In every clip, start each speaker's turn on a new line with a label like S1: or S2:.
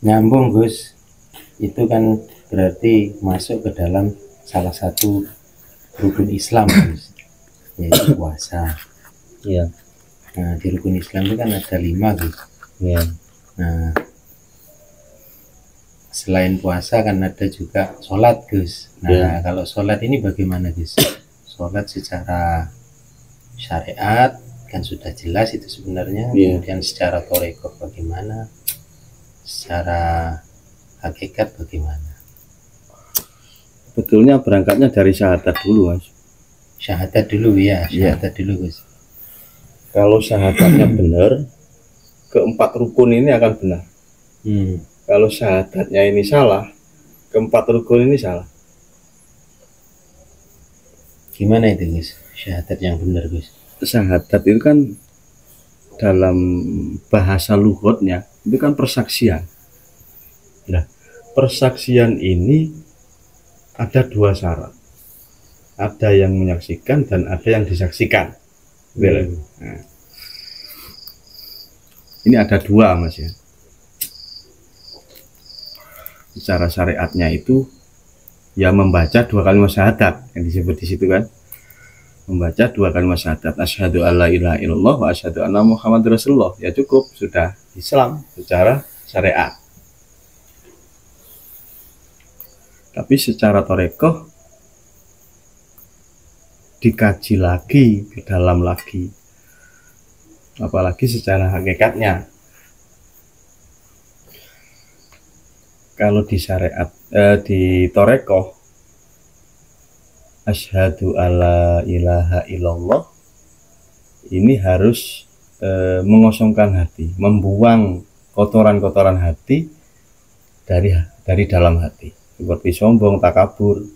S1: Nyambung Gus, itu kan berarti masuk ke dalam salah satu rukun Islam Gus, yaitu puasa.
S2: Iya.
S1: Nah di rukun Islam itu kan ada 5 Gus.
S2: Iya.
S1: Nah selain puasa kan ada juga sholat Gus. Nah
S2: Ya.
S1: kalau sholat ini bagaimana Gus? Sholat secara syariat kan sudah jelas itu sebenarnya.
S2: Ya.
S1: Kemudian secara torekoh bagaimana, secara hakikat bagaimana?
S2: Betulnya berangkatnya dari syahadat dulu Mas.
S1: Syahadat dulu ya, syahadat dulu Gus.
S2: Kalau syahadatnya benar, keempat rukun ini akan benar. Kalau syahadatnya ini salah, keempat rukun ini salah.
S1: Gimana itu Gus, syahadat yang benar Gus?
S2: Syahadat itu kan dalam bahasa lughotnya itu kan persaksian. Nah, persaksian ini ada 2 syarat. Ada yang menyaksikan dan ada yang disaksikan. Nah, ini ada 2 Mas ya. Secara syariatnya itu ya membaca 2 kalimat syahadat yang disebut di situ kan. Membaca 2 kalimat syahadat, asyhadu alla ilaha illallah wa asyhadu anna muhammadar rasulullah. Ya cukup, sudah Islam secara syariat. Tapi secara torekoh dikaji lagi, ke dalam lagi, apalagi secara hakikatnya. Kalau di syariat, di torekoh, asyhadu alla ilaha illallah, ini harus mengosongkan hati, membuang kotoran-kotoran hati dari dalam hati, seperti sombong, takabur,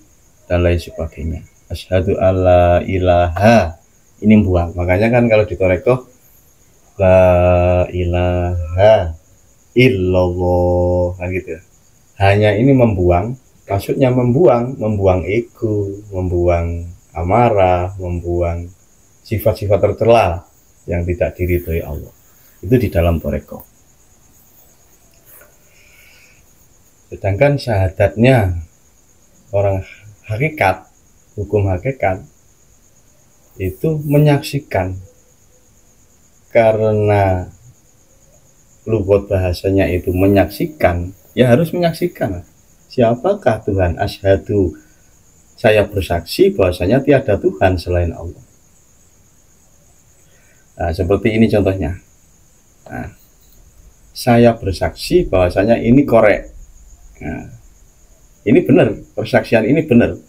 S2: dan lain sebagainya. Asyhadu alla ilaha, ini buang. Makanya kan kalau di torekoh, la ilaha illallah, kan gitu. Hanya ini membuang, maksudnya membuang ego, membuang amarah, membuang sifat-sifat tercela yang tidak diridhoi Allah. Itu di dalam torekoh. Sedangkan syahadatnya orang hakikat, hukum hakikat, itu menyaksikan. Karena lugat bahasanya itu menyaksikan, ya harus menyaksikan. Siapakah Tuhan? Asyhadu, saya bersaksi bahwasanya tiada Tuhan selain Allah. Nah, seperti ini contohnya. Nah, saya bersaksi bahwasanya ini korek. Nah, ini benar, persaksian ini benar.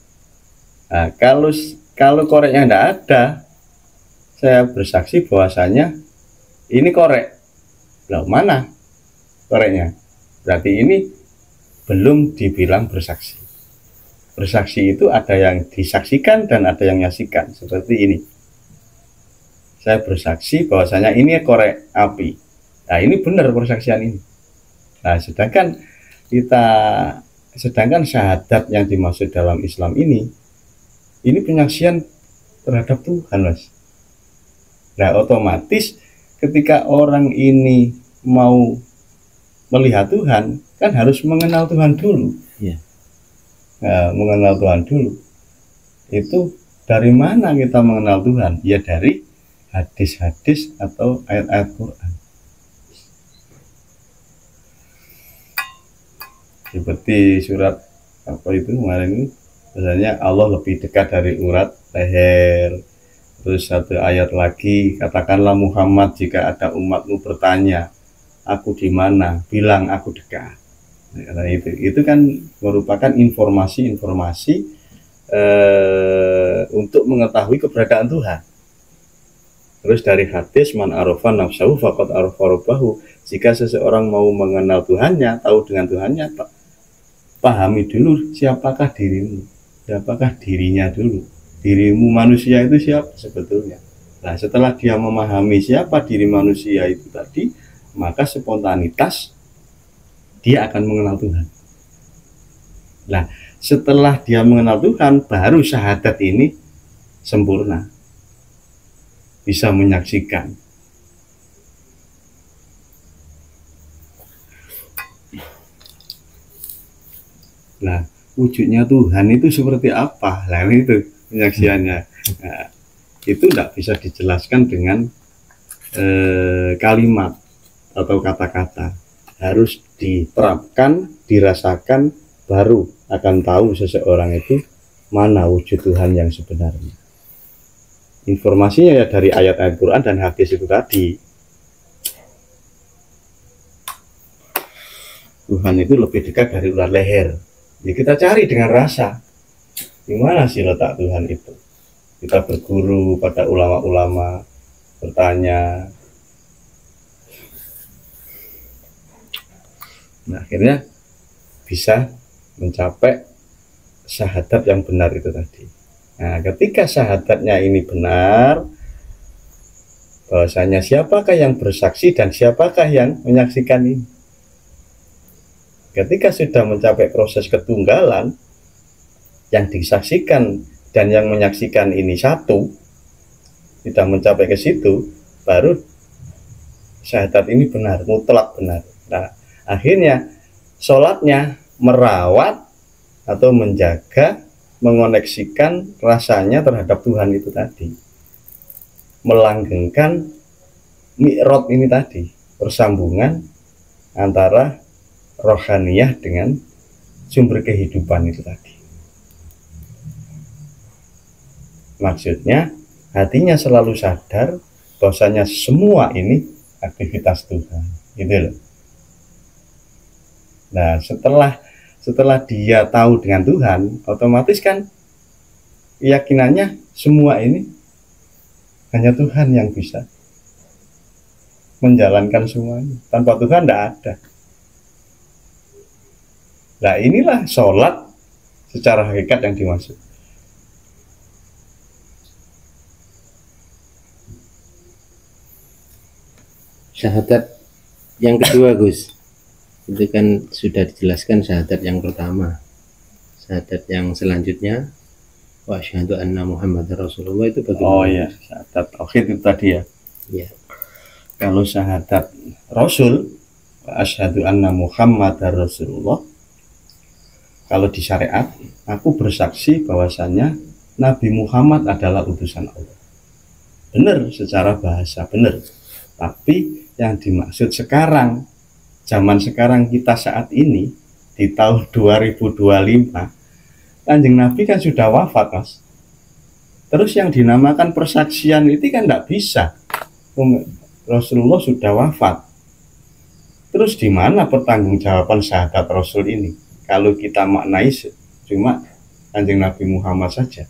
S2: Nah, kalau koreknya tidak ada, saya bersaksi bahwasanya ini korek. Lah mana koreknya? Berarti ini belum dibilang bersaksi. Bersaksi itu ada yang disaksikan dan ada yang menyaksikan. Seperti ini. Saya bersaksi bahwasanya ini korek api. Nah, ini benar persaksian ini. Nah, sedangkan syahadat yang dimaksud dalam Islam ini penyaksian terhadap Tuhan, Mas. Nah, otomatis ketika orang ini mau melihat Tuhan, kan harus mengenal Tuhan dulu.
S1: Yeah.
S2: Nah, mengenal Tuhan dulu. Itu dari mana kita mengenal Tuhan? Ya dari hadis-hadis atau ayat-ayat Quran. Seperti surat apa itu kemarin ini, biasanya Allah lebih dekat dari urat leher. Terus satu ayat lagi, katakanlah Muhammad jika ada umatmu bertanya, aku di mana? Bilang aku dekat. Nah, itu kan merupakan informasi-informasi untuk mengetahui keberadaan Tuhan. Terus dari hadis, man arafa nafsahu faqad arafa rabbahu. Jika seseorang mau mengenal Tuhannya, tahu dengan Tuhannya, pahami dulu siapakah dirimu, siapakah dirinya dulu. Dirimu manusia itu siapa sebetulnya. Nah, setelah dia memahami siapa diri manusia itu tadi, maka spontanitas dia akan mengenal Tuhan. Nah, setelah dia mengenal Tuhan, baru syahadat ini sempurna, bisa menyaksikan. Nah, wujudnya Tuhan itu seperti apa? Nah, itu penyaksiannya. Nah, itu tidak bisa dijelaskan dengan kalimat atau kata-kata. Harus diterapkan, dirasakan, baru akan tahu seseorang itu mana wujud Tuhan yang sebenarnya. Informasinya ya dari ayat-ayat Quran dan hadis itu tadi. Tuhan itu lebih dekat dari ular leher. Ya kita cari dengan rasa. Di mana sih letak Tuhan itu? Kita berguru pada ulama-ulama, bertanya. Nah, akhirnya bisa mencapai syahadat yang benar itu tadi. Nah, ketika syahadatnya ini benar, bahwasanya siapakah yang bersaksi dan siapakah yang menyaksikan ini. Ketika sudah mencapai proses ketunggalan, yang disaksikan dan yang menyaksikan ini satu, sudah mencapai ke situ, baru syahadat ini benar, mutlak benar. Nah, akhirnya sholatnya merawat atau menjaga, mengoneksikan rasanya terhadap Tuhan itu tadi, melanggengkan mi'raj ini tadi, persambungan antara rohaniyah dengan sumber kehidupan itu tadi. Maksudnya hatinya selalu sadar bahwasanya semua ini aktivitas Tuhan, gitu loh. Nah, setelah dia tahu dengan Tuhan, otomatis kan keyakinannya semua ini hanya Tuhan yang bisa menjalankan semuanya. Tanpa Tuhan tidak ada. Nah, inilah sholat secara hakikat yang dimaksud.
S1: Syahadat yang kedua, Gus, itu kan sudah dijelaskan syahadat yang pertama. Syahadat yang selanjutnya, wa asyhadu anna Muhammadar Rasulullah, itu bagaimana?
S2: Oh iya, syahadat tauhid itu tadi ya.
S1: Iya.
S2: Kalau syahadat Rasul, wa asyhadu anna Muhammadar Rasulullah, kalau di syariat, aku bersaksi bahwasanya Nabi Muhammad adalah utusan Allah. Benar secara bahasa, benar. Tapi yang dimaksud sekarang, zaman sekarang kita saat ini, di tahun 2025, Kanjeng Nabi kan sudah wafat, Mas. Terus yang dinamakan persaksian itu kan tidak bisa. Rasulullah sudah wafat. Terus di mana pertanggungjawaban syahadat Rasul ini? Kalau kita maknai cuma Kanjeng Nabi Muhammad saja,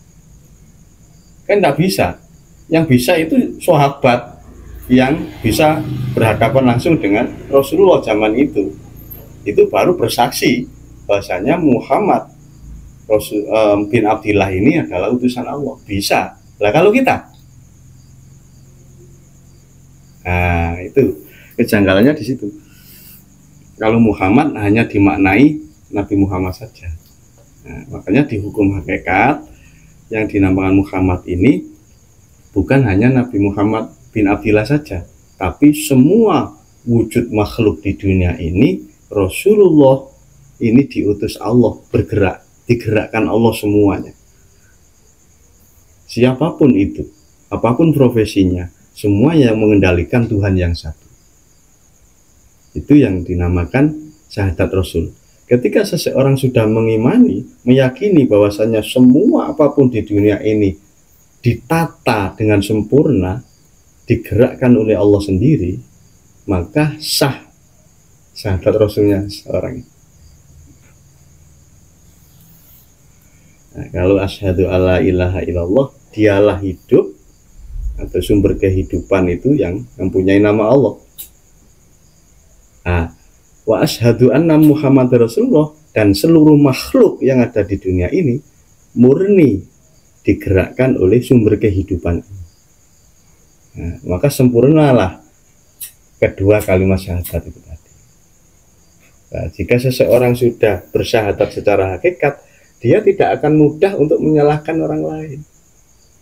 S2: kan tidak bisa. Yang bisa itu sahabat yang bisa berhadapan langsung dengan Rasulullah zaman itu baru bersaksi bahasanya Muhammad bin Abdillah ini adalah utusan Allah. Bisa. Lah kalau kita, nah itu kejanggalannya di situ. Kalau Muhammad hanya dimaknai Nabi Muhammad saja. Nah, makanya di hukum hakikat yang dinamakan Muhammad ini bukan hanya Nabi Muhammad bin Abdillah saja, tapi semua wujud makhluk di dunia ini Rasulullah ini diutus Allah, bergerak, digerakkan Allah semuanya. Siapapun itu, apapun profesinya, semua yang mengendalikan Tuhan yang satu. Itu yang dinamakan syahadat Rasul. Ketika seseorang sudah mengimani, meyakini bahwasanya semua apapun di dunia ini ditata dengan sempurna, digerakkan oleh Allah sendiri, maka sah syahadat Rasulnya seorang. Nah, kalau asyhadu alla ilaha illallah, dialah hidup atau sumber kehidupan itu yang mempunyai nama Allah. Nah, wa asyhadu anna Muhammadar Rasulullah, dan seluruh makhluk yang ada di dunia ini murni digerakkan oleh sumber kehidupan. Nah, maka sempurnalah kedua kalimat syahadat itu tadi. Nah, jika seseorang sudah bersyahadat secara hakikat, dia tidak akan mudah untuk menyalahkan orang lain,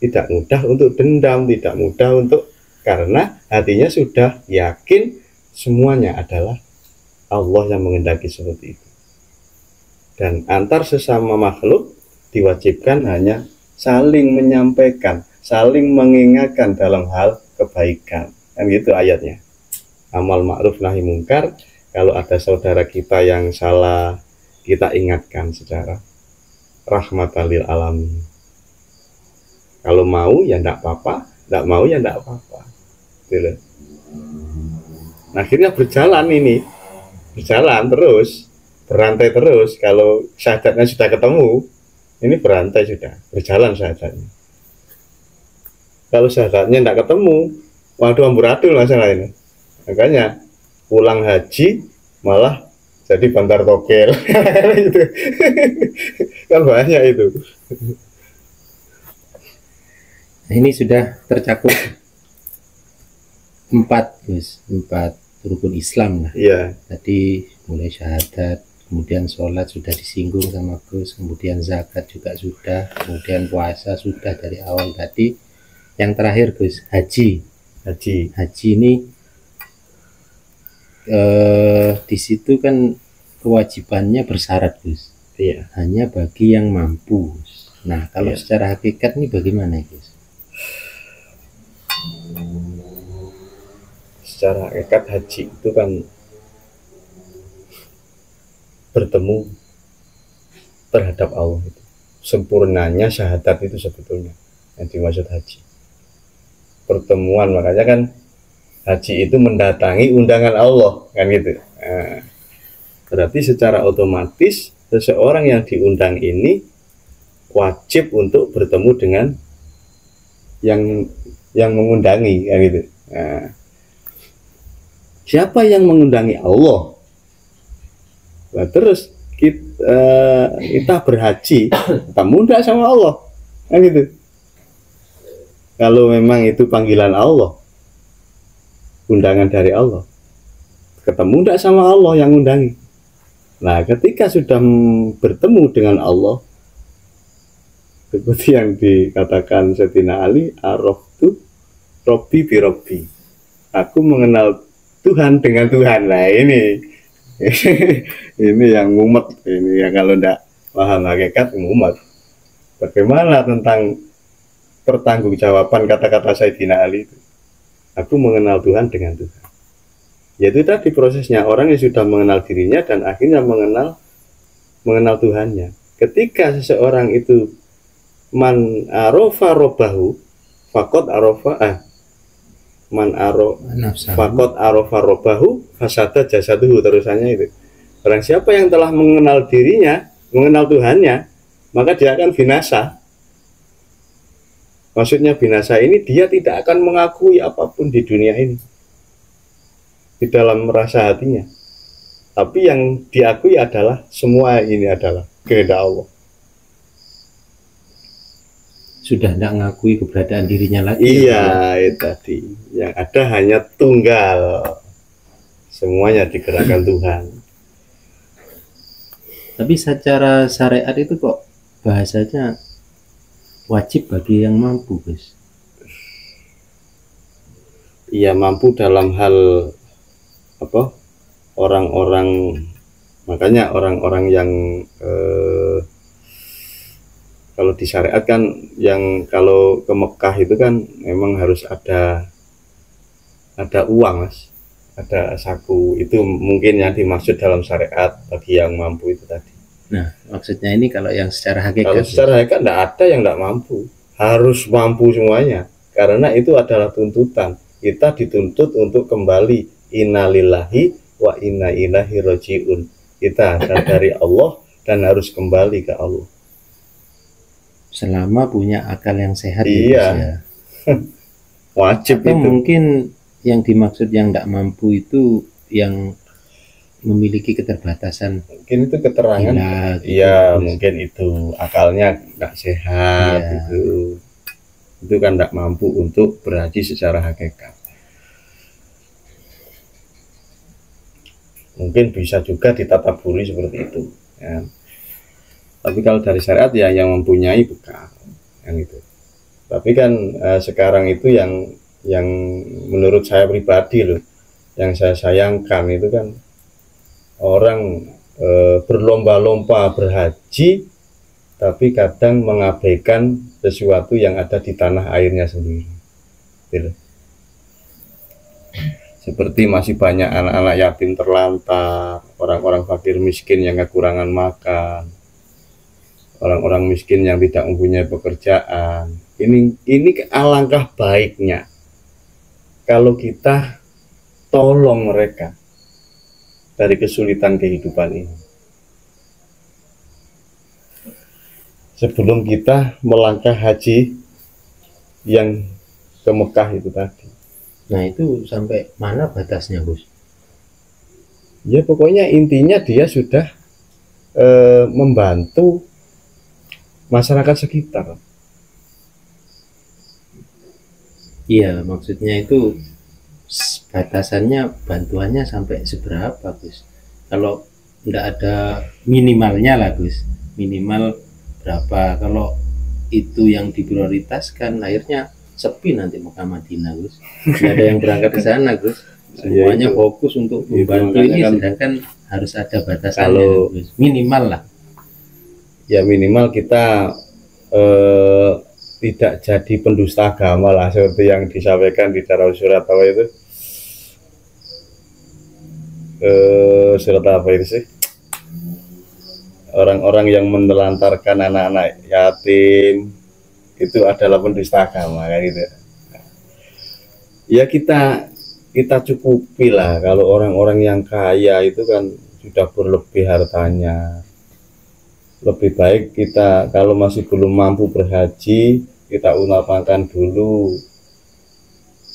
S2: tidak mudah untuk dendam, tidak mudah untuk, karena hatinya sudah yakin semuanya adalah Allah yang mengendaki seperti itu. Dan antar sesama makhluk diwajibkan hanya saling menyampaikan, saling mengingatkan dalam hal kebaikan. Kan gitu ayatnya. Amal ma'ruf nahi mungkar, kalau ada saudara kita yang salah, kita ingatkan secara rahmatan lil alamin. Kalau mau ya enggak apa-apa, enggak mau ya enggak apa-apa. Gitu. Nah, akhirnya berjalan ini, berjalan terus, berantai terus. Kalau syahadatnya sudah ketemu, ini berantai sudah, berjalan syahadatnya. Kalau syahadatnya tidak ketemu, waduh amburadul masalah ini. Makanya pulang haji malah jadi bantar togel. Gitu. Kan banyak itu.
S1: Nah, ini sudah tercakup 4 rukun Islam lah.
S2: Iya.
S1: Tadi mulai syahadat, kemudian sholat sudah disinggung sama Gus, kemudian zakat juga sudah, kemudian puasa sudah dari awal tadi. Yang terakhir Gus, haji. Haji ini di situ kan kewajibannya bersyarat Gus.
S2: Iya.
S1: Hanya bagi yang mampu. Nah, kalau
S2: Iya.
S1: secara hakikat ini bagaimana Gus?
S2: Secara hakikat haji itu kan bertemu terhadap Allah itu. Sempurnanya syahadat itu sebetulnya yang dimaksud haji. Pertemuan, makanya kan haji itu mendatangi undangan Allah kan gitu. Nah, berarti secara otomatis seseorang yang diundang ini wajib untuk bertemu dengan yang mengundangi kan gitu. Nah, siapa yang mengundangi Allah? Nah, terus kita berhaji, kita mudah sama Allah kan gitu. Kalau memang itu panggilan Allah, undangan dari Allah, ketemu tidak sama Allah yang undangi. Nah, ketika sudah bertemu dengan Allah, seperti yang dikatakan Sayyidina Ali, araftu Robbi bi Robbi, aku mengenal Tuhan dengan Tuhan. Nah ini ini yang ngumet, ini yang kalau tidak paham hakikat ngumet. Bagaimana tentang pertanggungjawaban kata-kata Sayyidina Ali itu? Aku mengenal Tuhan dengan Tuhan. Yaitu tadi prosesnya, orang yang sudah mengenal dirinya dan akhirnya mengenal Tuhannya. Ketika seseorang itu man arofa robahu fakot arofa man aro fakot arofa robahu fasada jasaduhu, terusannya itu. Barang siapa yang telah mengenal dirinya, mengenal Tuhannya, maka dia akan binasa. Maksudnya binasa ini, dia tidak akan mengakui apapun di dunia ini di dalam rasa hatinya. Tapi yang diakui adalah semua ini adalah kehendak Allah.
S1: Sudah tidak mengakui keberadaan dirinya lagi.
S2: Iya, itu tadi. Yang ada hanya tunggal. Semuanya digerakkan Tuhan.
S1: Tapi secara syariat itu kok bahasanya wajib bagi yang mampu, Gus.
S2: Iya, mampu dalam hal apa? Orang-orang, makanya orang-orang yang kalau di syariat kan, yang kalau ke Mekah itu kan memang harus ada uang, Mas. Ada saku, itu mungkin yang dimaksud dalam syariat bagi yang mampu itu tadi.
S1: Nah, maksudnya ini kalau yang secara hakikat.
S2: Kalau secara hakikat tidak ada yang tidak mampu, harus mampu semuanya, karena itu adalah tuntutan. Kita dituntut untuk kembali innalillahi wa inna ilaihi rajiun. Kita asal dari Allah dan harus kembali ke Allah.
S1: Selama punya akal yang sehat.
S2: Iya.
S1: Ya.
S2: Wajib.
S1: Atau
S2: itu
S1: mungkin yang dimaksud yang tidak mampu itu yang memiliki keterbatasan.
S2: Mungkin itu keterangan. Iya, gitu. Mungkin itu akalnya nggak sehat. Iya. Itu kan tidak mampu untuk berhaji secara hakikat. Mungkin bisa juga ditataburi seperti itu. Ya. Tapi kalau dari syariat ya yang mempunyai bekal, yang itu. Tapi kan sekarang itu yang menurut saya pribadi loh, yang saya sayangkan itu kan orang berlomba-lomba berhaji, tapi kadang mengabaikan sesuatu yang ada di tanah airnya sendiri. Gitu. Seperti masih banyak anak-anak yatim terlantar, orang-orang fakir miskin yang kekurangan makan, orang-orang miskin yang tidak mempunyai pekerjaan. Ini alangkah baiknya kalau kita tolong mereka dari kesulitan kehidupan ini. Sebelum kita melangkah haji yang ke Mekah itu tadi.
S1: Nah itu sampai mana batasnya, Gus?
S2: Ya pokoknya intinya dia sudah membantu masyarakat sekitar.
S1: Iya, maksudnya itu batasannya, bantuannya sampai seberapa, Gus? Kalau enggak ada minimalnya lah, Gus. Minimal berapa? Kalau itu yang diprioritaskan, akhirnya sepi nanti Mekah Madinah, Gus. Tidak ada yang berangkat ke sana, Gus. Semuanya fokus untuk membantu ini, kan, sedangkan harus ada batasannya, kalau, Gus. Minimal lah.
S2: Ya minimal kita tidak jadi pendusta agama lah, seperti yang disampaikan di Darul Surat apa itu, surat apa itu sih, orang-orang yang menelantarkan anak-anak yatim itu adalah pendusta agama, kayak gitu. Ya kita cukupi lah. Kalau orang-orang yang kaya itu kan sudah berlebih hartanya, lebih baik kita kalau masih belum mampu berhaji, kita utamakan dulu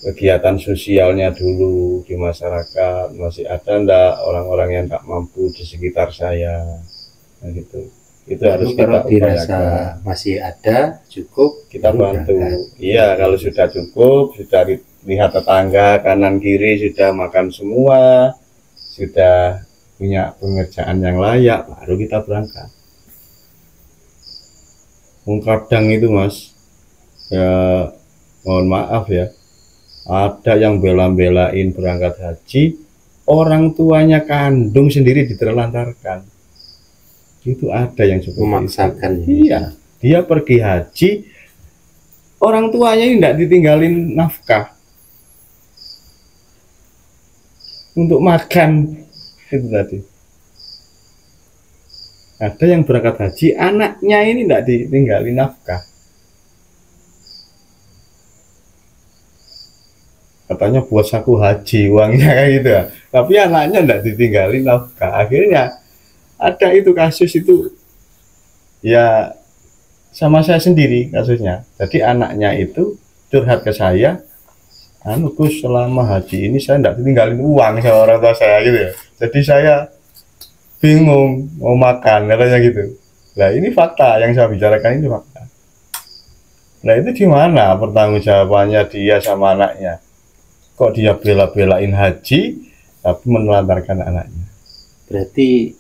S2: kegiatan sosialnya dulu di masyarakat. Masih ada enggak orang-orang yang tak mampu di sekitar saya, nah gitu. Itu harus
S1: kalau dirasa masih ada cukup,
S2: kita bantu. Iya, kalau sudah cukup, sudah lihat tetangga kanan kiri sudah makan semua, sudah punya pengerjaan yang layak, baru kita berangkat. Kadang itu Mas, ya mohon maaf ya, ada yang bela-belain berangkat haji, orang tuanya kandung sendiri diterlantarkan. Itu ada yang seperti
S1: memaksakan.
S2: Iya, dia pergi haji, orang tuanya ini tidak ditinggalin nafkah untuk makan itu tadi. Ada yang berangkat haji, anaknya ini tidak ditinggalin nafkah. Katanya buat saku haji uangnya kayak gitu ya, tapi anaknya tidak ditinggalin nafkah. Akhirnya ada itu kasus itu ya sama saya sendiri kasusnya. Jadi anaknya itu curhat ke saya, Gus selama haji ini saya tidak ditinggalin uang sama orang tua saya gitu ya. Jadi saya bingung mau makan katanya gitu. Nah ini fakta yang saya bicarakan, ini fakta. Nah itu gimana pertanggungjawabannya dia sama anaknya? Kok dia bela-belain haji tapi menelantarkan anaknya?
S1: Berarti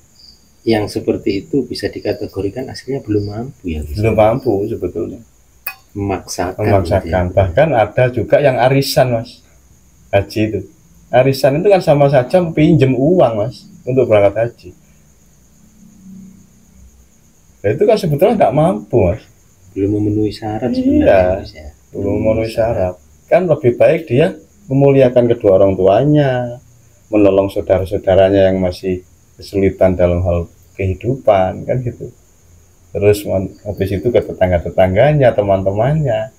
S1: yang seperti itu bisa dikategorikan aslinya belum mampu ya?
S2: Belum mampu sebetulnya.
S1: Memaksakan.
S2: Bahkan ada juga yang arisan Mas, haji itu. Arisan itu kan sama saja pinjem uang Mas untuk berangkat haji. Nah, itu kan sebetulnya nggak mampu Mas.
S1: Belum memenuhi syarat
S2: sebenarnya. Iya, belum memenuhi syarat. Kan lebih baik dia memuliakan kedua orang tuanya, menolong saudara-saudaranya yang masih kesulitan dalam hal kehidupan, kan gitu. Terus habis itu ke tetangga-tetangganya, teman-temannya.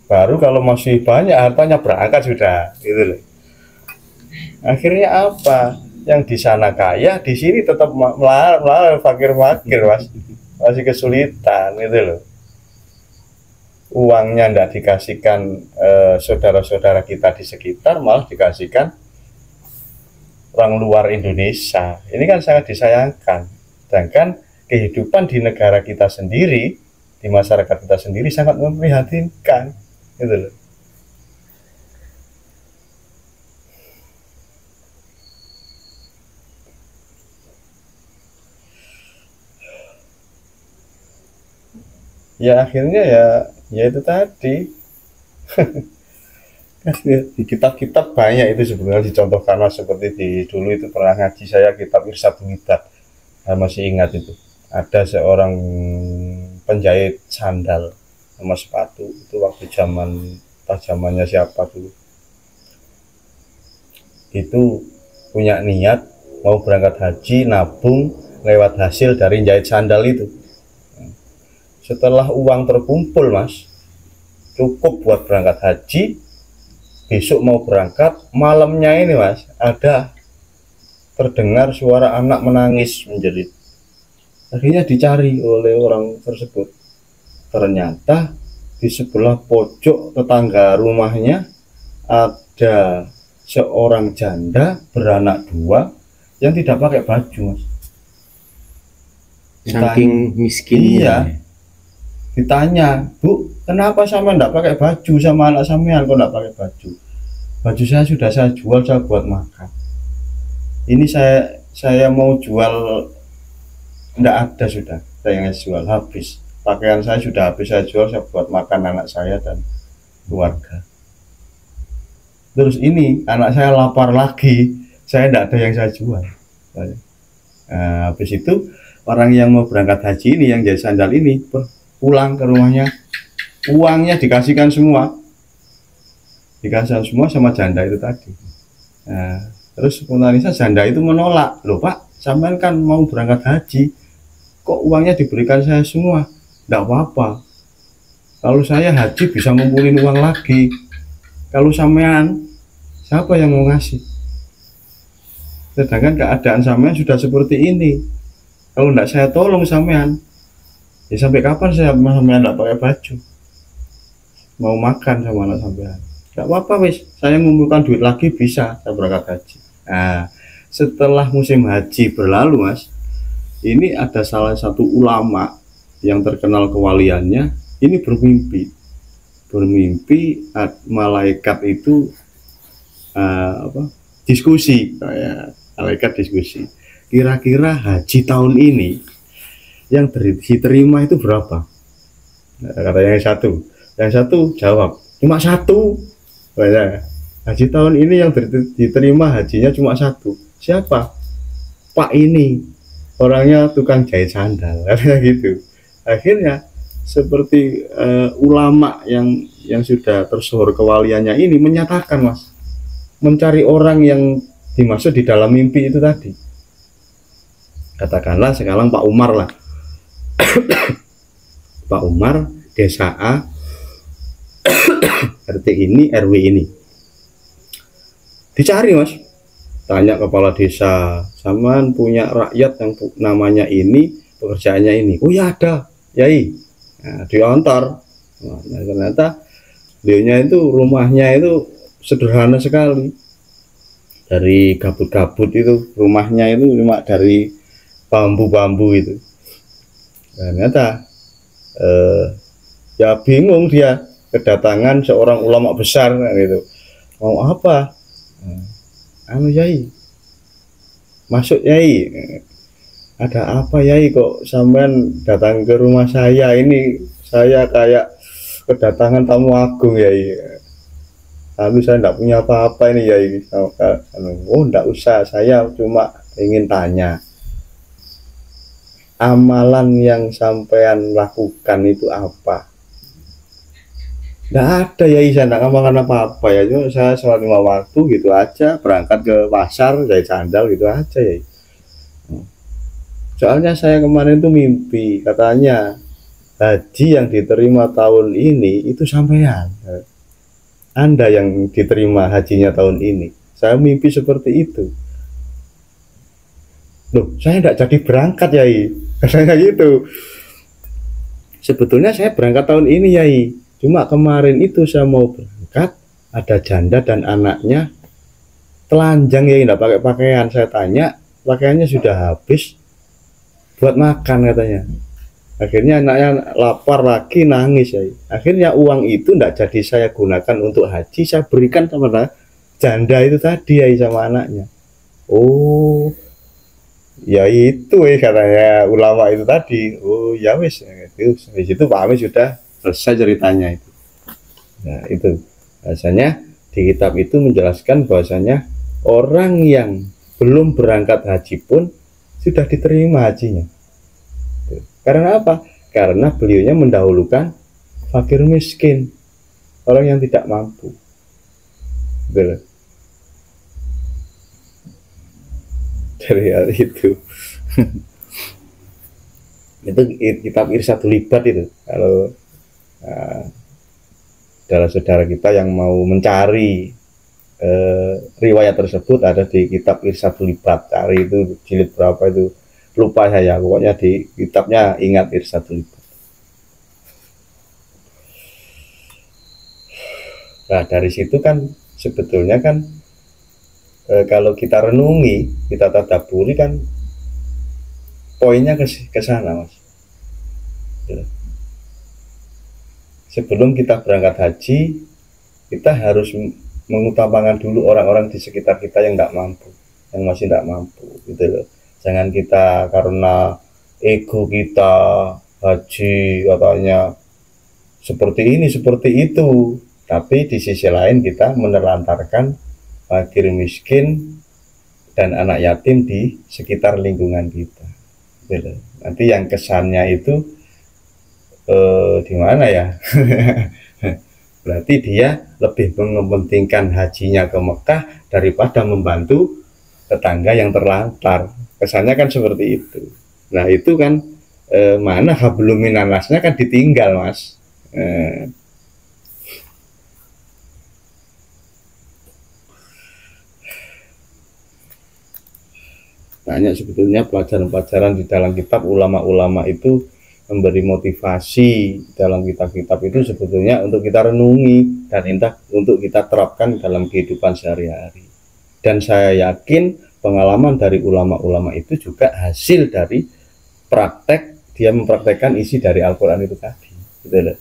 S2: Baru kalau masih banyak hartanya berangkat sudah, gitu loh. Akhirnya apa? Yang di sana kaya, di sini tetap melarang fakir-fakir Mas. Masih kesulitan, gitu loh. Uangnya tidak dikasihkan saudara-saudara kita di sekitar, malah dikasihkan orang luar Indonesia. Ini kan sangat disayangkan. Sedangkan kehidupan di negara kita sendiri, di masyarakat kita sendiri sangat memprihatinkan, gitu loh. Ya akhirnya ya itu tadi. Di kitab-kitab banyak itu sebenarnya dicontohkan, Mas. Seperti di dulu itu pernah ngaji saya kitab Irsyadul Ibad, saya masih ingat itu ada seorang penjahit sandal sama sepatu itu waktu zamannya siapa dulu itu punya niat mau berangkat haji, nabung lewat hasil dari jahit sandal itu. Setelah uang terkumpul, Mas, cukup buat berangkat haji, besok mau berangkat, malamnya ini, Mas, ada terdengar suara anak menangis menjerit. Akhirnya dicari oleh orang tersebut. Ternyata di sebelah pojok tetangga rumahnya ada seorang janda beranak 2 yang tidak pakai baju, Mas.
S1: Saking miskinnya.
S2: Iya. Ditanya, Bu, kenapa sama enggak pakai baju sama anak sampean kok enggak pakai baju? Baju saya sudah saya jual, saya buat makan. Ini saya mau jual, enggak ada sudah, saya jual habis. Pakaian saya sudah habis, saya jual, saya buat makan anak saya dan keluarga. Terus ini anak saya lapar lagi, saya enggak ada yang saya jual. Nah, habis itu orang yang mau berangkat haji ini, yang jadi sandal ini, pulang ke rumahnya, uangnya dikasihkan semua sama janda itu tadi. Nah, terus spontanisa janda itu menolak, loh Pak, sampean kan mau berangkat haji, kok uangnya diberikan saya semua? Enggak apa-apa, kalau saya haji bisa ngumpulin uang lagi, kalau sampean siapa yang mau ngasih? Sedangkan keadaan sampean sudah seperti ini, kalau enggak saya tolong sampean, ya sampai kapan saya sampean enggak pakai baju, mau makan sama anak sampean? Enggak apa-apa wis, saya ngumpulkan duit lagi bisa saya berangkat haji. Nah, setelah musim haji berlalu, Mas, ini ada salah satu ulama yang terkenal kewaliannya ini bermimpi malaikat itu diskusi, kayak malaikat diskusi, kira-kira haji tahun ini yang diterima itu berapa? Kata yang satu jawab cuma 1. Haji tahun ini yang diterima hajinya cuma 1. Siapa? Pak ini, orangnya tukang jahit sandal, kayak gitu. Akhirnya seperti ulama yang sudah tersohor kewaliannya ini menyatakan, Mas, mencari orang yang dimaksud di dalam mimpi itu tadi. Katakanlah sekarang Pak Umar lah. Pak Umar, desa A, RT ini, RW ini. Dicari, Mas. Tanya kepala desa, samaan punya rakyat yang namanya ini, pekerjaannya ini. Oh ya ada, Yai. Nah, diantar. Nah, ternyata beliaunya itu rumahnya itu sederhana sekali. Dari gabut-gabut itu, rumahnya itu cuma dari bambu-bambu itu. Ternyata ya bingung dia, kedatangan seorang ulama besar gitu. Mau apa? Yai, masuk Yai. Ada apa Yai kok sampean datang ke rumah saya ini? Saya kayak kedatangan tamu agung Yai. Lalu saya tidak punya apa-apa ini Yai. Oh enggak usah, saya cuma ingin tanya, amalan yang sampean lakukan itu apa? Nggak ada ya, saya nggak ngamalkan apa-apa ya, cuma saya sholat 5 waktu gitu aja, berangkat ke pasar jahit sandal gitu aja ya. Soalnya saya kemarin tuh mimpi, katanya haji yang diterima tahun ini itu sampean, Anda yang diterima hajinya tahun ini. Saya mimpi seperti itu. Loh, saya tidak jadi berangkat Yai, katanya gitu. Sebetulnya saya berangkat tahun ini Yai, cuma kemarin itu saya mau berangkat, ada janda dan anaknya telanjang Yai, tidak pakai pakaian. Saya tanya, pakaiannya sudah habis buat makan katanya. Akhirnya anaknya lapar lagi, nangis Yai. Akhirnya uang itu tidak jadi saya gunakan untuk haji, saya berikan sama janda itu tadi Yai, sama anaknya. Oh ya itu katanya ulama itu tadi. Oh ya wis, itu Pak Amis sudah selesai ceritanya itu. Nah itu rasanya di kitab itu menjelaskan bahwasanya orang yang belum berangkat haji pun sudah diterima hajinya. Karena apa? Karena beliaunya mendahulukan fakir miskin, orang yang tidak mampu. Betul. Dari hal itu itu kitab Irsyadul Ibad itu, kalau saudara-saudara kita yang mau mencari riwayat tersebut ada di kitab Irsyadul Ibad, cari itu jilid berapa itu lupa saya, pokoknya di kitabnya ingat Irsyadul Ibad. Nah dari situ kan sebetulnya kan kalau kita renungi, kita tadaburi kan poinnya ke sana, Mas. Sebelum kita berangkat haji, kita harus mengutamakan dulu orang-orang di sekitar kita yang tidak mampu, yang masih tidak mampu, gitu loh. Jangan kita karena ego kita haji katanya seperti ini seperti itu, tapi di sisi lain kita menelantarkan fakir miskin dan anak yatim di sekitar lingkungan kita. Gitu. Nanti yang kesannya itu di mana ya? Berarti dia lebih mementingkan hajinya ke Mekah daripada membantu tetangga yang terlantar. Kesannya kan seperti itu. Nah itu kan mana hablum minannasnya kan ditinggal, Mas. Banyak sebetulnya pelajaran-pelajaran di dalam kitab, ulama-ulama itu memberi motivasi dalam kitab-kitab itu sebetulnya untuk kita renungi dan untuk kita terapkan dalam kehidupan sehari-hari. Dan saya yakin pengalaman dari ulama-ulama itu juga hasil dari praktek, dia mempraktekkan isi dari Al-Quran itu tadi, gitu loh.